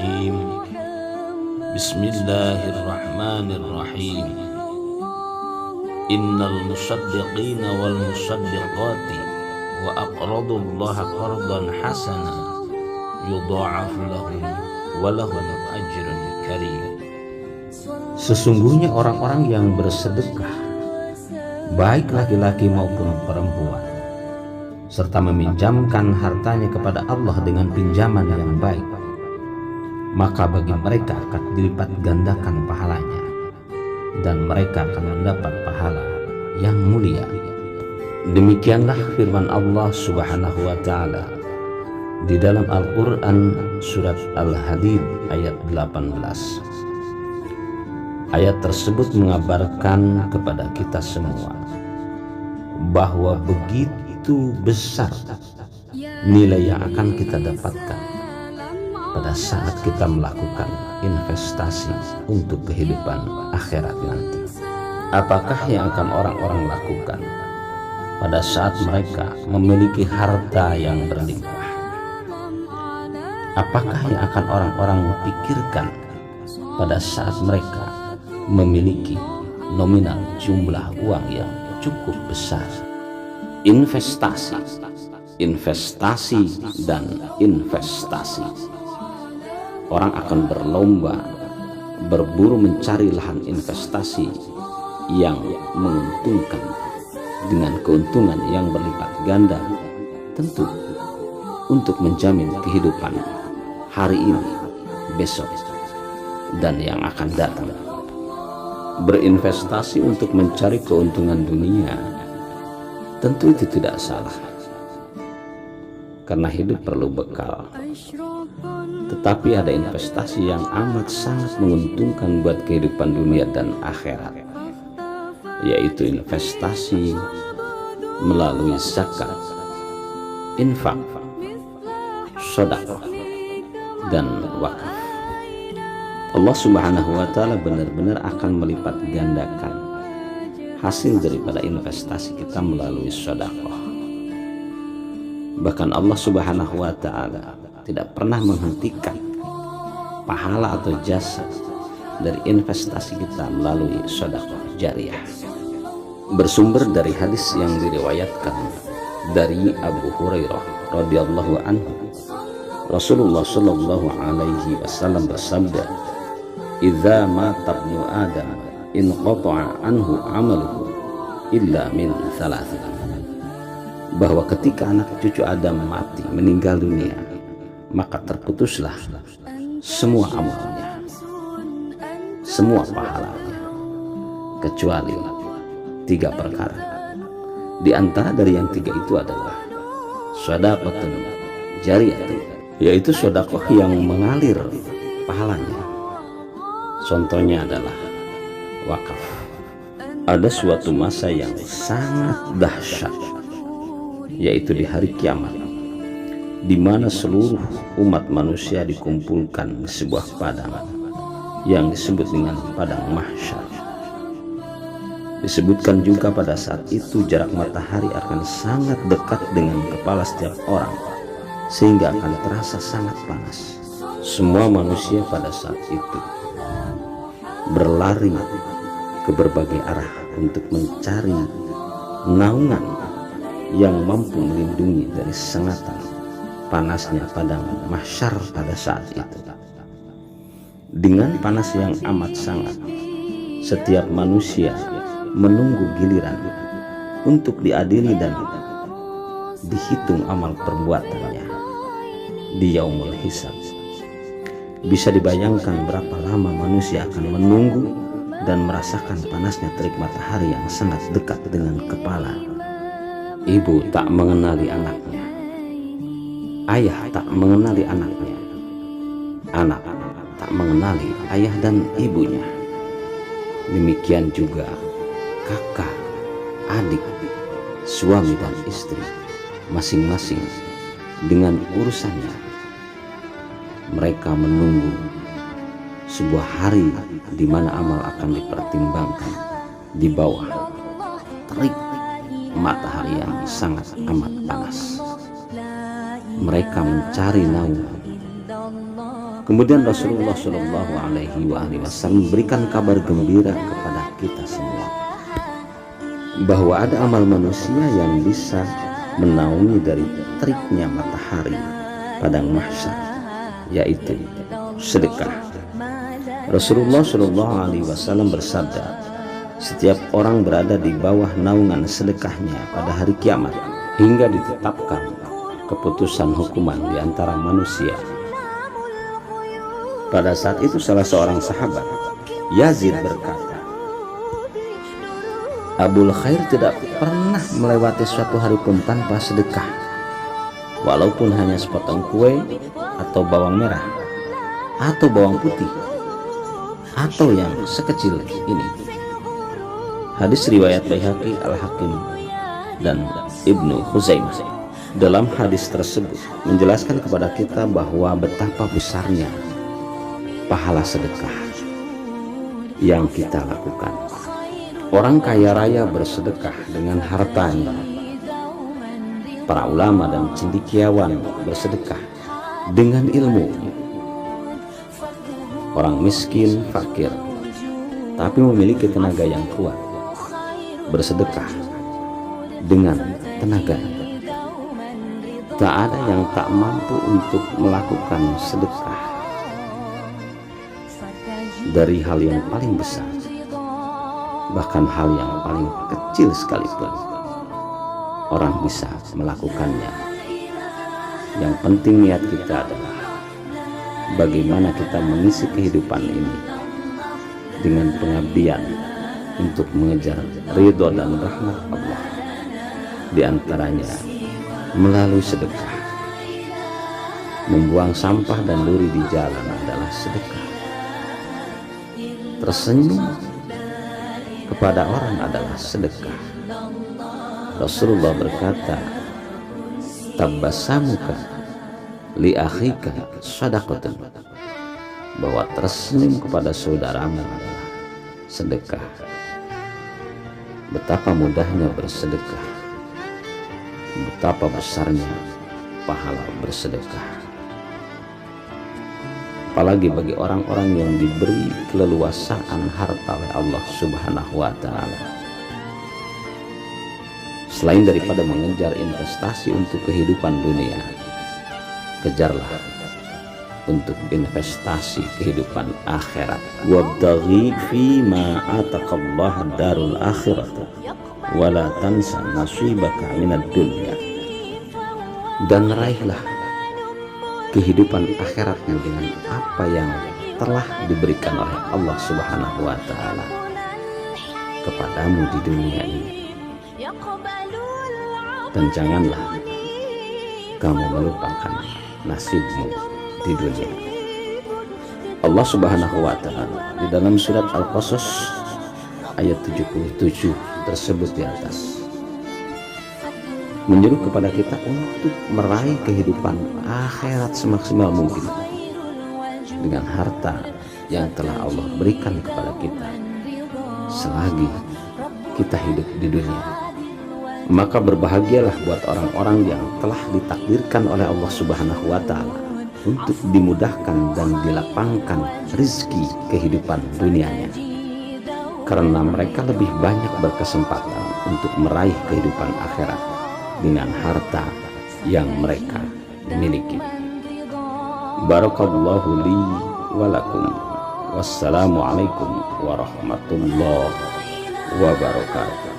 Bismillahirrahmanirrahim. Bismillahirrahmanirrahim. Innal musaddiqina wal musaddiqati wa aqradullaha qardan hasana yudha'af lahum wa lahum ajrun karim. Sesungguhnya orang-orang yang bersedekah, baik laki-laki maupun perempuan, serta meminjamkan hartanya kepada Allah dengan pinjaman yang baik, maka bagi mereka akan dilipat gandakan pahalanya, dan mereka akan mendapat pahala yang mulia. Demikianlah firman Allah Subhanahu wa Ta'ala di dalam Al-Quran surat Al-Hadid ayat 18. Ayat tersebut mengabarkan kepada kita semua bahwa begitu besar nilai yang akan kita dapatkan pada saat kita melakukan investasi untuk kehidupan akhirat nanti. Apakah yang akan orang-orang lakukan pada saat mereka memiliki harta yang berlimpah? Apakah yang akan orang-orang pikirkan pada saat mereka memiliki nominal jumlah uang yang cukup besar? Investasi, dan investasi. Orang akan berlomba berburu mencari lahan investasi yang menguntungkan dengan keuntungan yang berlipat ganda, tentu untuk menjamin kehidupan hari ini, besok, dan yang akan datang. Berinvestasi untuk mencari keuntungan dunia, tentu itu tidak salah, karena hidup perlu bekal. Tetapi ada investasi yang amat sangat menguntungkan buat kehidupan dunia dan akhirat, yaitu investasi melalui zakat, infak, sedekah, dan wakaf. Allah Subhanahu wa Ta'ala benar-benar akan melipat gandakan hasil daripada investasi kita melalui sedekah. Bahkan Allah Subhanahu wa Ta'ala tidak pernah menghentikan pahala atau jasa dari investasi kita melalui sedekah jariyah. Bersumber dari hadis yang diriwayatkan dari Abu Hurairah radhiyallahu anhu, Rasulullah sallallahu alaihi wasallam bersabda, "Idza mata ibnu Adam inqata'a anhu 'amaluhu illa min thalathin." Bahwa ketika anak cucu Adam mati, meninggal dunia, maka terputuslah semua amalnya, semua pahalanya, kecuali 3 perkara. Di antara dari yang 3 itu adalah shadaqatun jariyatun, yaitu sedekah yang mengalir pahalanya. Contohnya adalah wakaf. Ada suatu masa yang sangat dahsyat, yaitu di hari kiamat, di mana seluruh umat manusia dikumpulkan di sebuah padang yang disebut dengan padang mahsyar. Disebutkan juga pada saat itu jarak matahari akan sangat dekat dengan kepala setiap orang, sehingga akan terasa sangat panas. Semua manusia pada saat itu berlari ke berbagai arah untuk mencari naungan yang mampu melindungi dari sengatan panasnya padang mahsyar pada saat itu. Dengan panas yang amat sangat, setiap manusia menunggu giliran untuk diadili dan dihitung amal perbuatannya di yaumul hisab. Bisa dibayangkan berapa lama manusia akan menunggu dan merasakan panasnya terik matahari yang sangat dekat dengan kepala. Ibu tak mengenali anaknya, ayah tak mengenali anaknya, anak tak mengenali ayah dan ibunya. Demikian juga kakak, adik, suami dan istri, masing-masing dengan urusannya. Mereka menunggu sebuah hari di mana amal akan dipertimbangkan di bawah terik matahari yang sangat amat panas. Mereka mencari naungan Kemudian Rasulullah Shallallahu Alaihi Wasallam memberikan kabar gembira kepada kita semua bahwa ada amal manusia yang bisa menaungi dari teriknya matahari padang mahsyar, yaitu sedekah. Rasulullah Shallallahu Alaihi Wasallam bersabda, setiap orang berada di bawah naungan sedekahnya pada hari kiamat hingga ditetapkan keputusan hukuman di antara manusia. Pada saat itu salah seorang sahabat, Yazid, berkata, Abul Khair tidak pernah melewati suatu hari pun tanpa sedekah, walaupun hanya sepotong kue atau bawang merah atau bawang putih atau yang sekecil ini. Hadis riwayat Baihaqi, Al-Hakim, dan Ibnu Khuzaimah. Dalam hadis tersebut menjelaskan kepada kita bahwa betapa besarnya pahala sedekah yang kita lakukan. Orang kaya raya bersedekah dengan hartanya, para ulama dan cendekiawan bersedekah dengan ilmunya. Orang miskin, fakir, tapi memiliki tenaga yang kuat, bersedekah dengan tenaga. Tak ada yang tak mampu untuk melakukan sedekah dari hal yang paling besar, bahkan hal yang paling kecil sekalipun orang bisa melakukannya. Yang penting niat kita adalah bagaimana kita mengisi kehidupan ini dengan pengabdian untuk mengejar ridho dan rahmat Allah, di antaranya melalui sedekah. Membuang sampah dan duri di jalan adalah sedekah. Tersenyum kepada orang adalah sedekah. Rasulullah berkata, tabassamuka li akhika shadaqatun, bahwa tersenyum kepada saudaramu adalah sedekah. Betapa mudahnya bersedekah, betapa besarnya pahala bersedekah. Apalagi bagi orang-orang yang diberi keleluasaan harta oleh Allah Subhanahu wa Ta'ala. Selain daripada mengejar investasi untuk kehidupan dunia, kejarlah untuk investasi kehidupan akhirat. Wabtaghi fi ma ataqallahu darul akhirat wa la tansa nasibaka minad dunya. Dan raihlah kehidupan akhiratnya dengan apa yang telah diberikan oleh Allah Subhanahu wa Ta'ala kepadamu di dunia ini. Dan janganlah kamu melupakan nasibmu di dunia. Allah Subhanahu wa Ta'ala di dalam surat Al-Qasas ayat 77 tersebut di atas menyuruh kepada kita untuk meraih kehidupan akhirat semaksimal mungkin dengan harta yang telah Allah berikan kepada kita selagi kita hidup di dunia. Maka berbahagialah buat orang-orang yang telah ditakdirkan oleh Allah Subhanahu wa Ta'ala untuk dimudahkan dan dilapangkan rizki kehidupan dunianya, karena mereka lebih banyak berkesempatan untuk meraih kehidupan akhirat dengan harta yang mereka miliki. Barakallahu li wa lakum. Wassalamualaikum warahmatullahi wabarakatuh.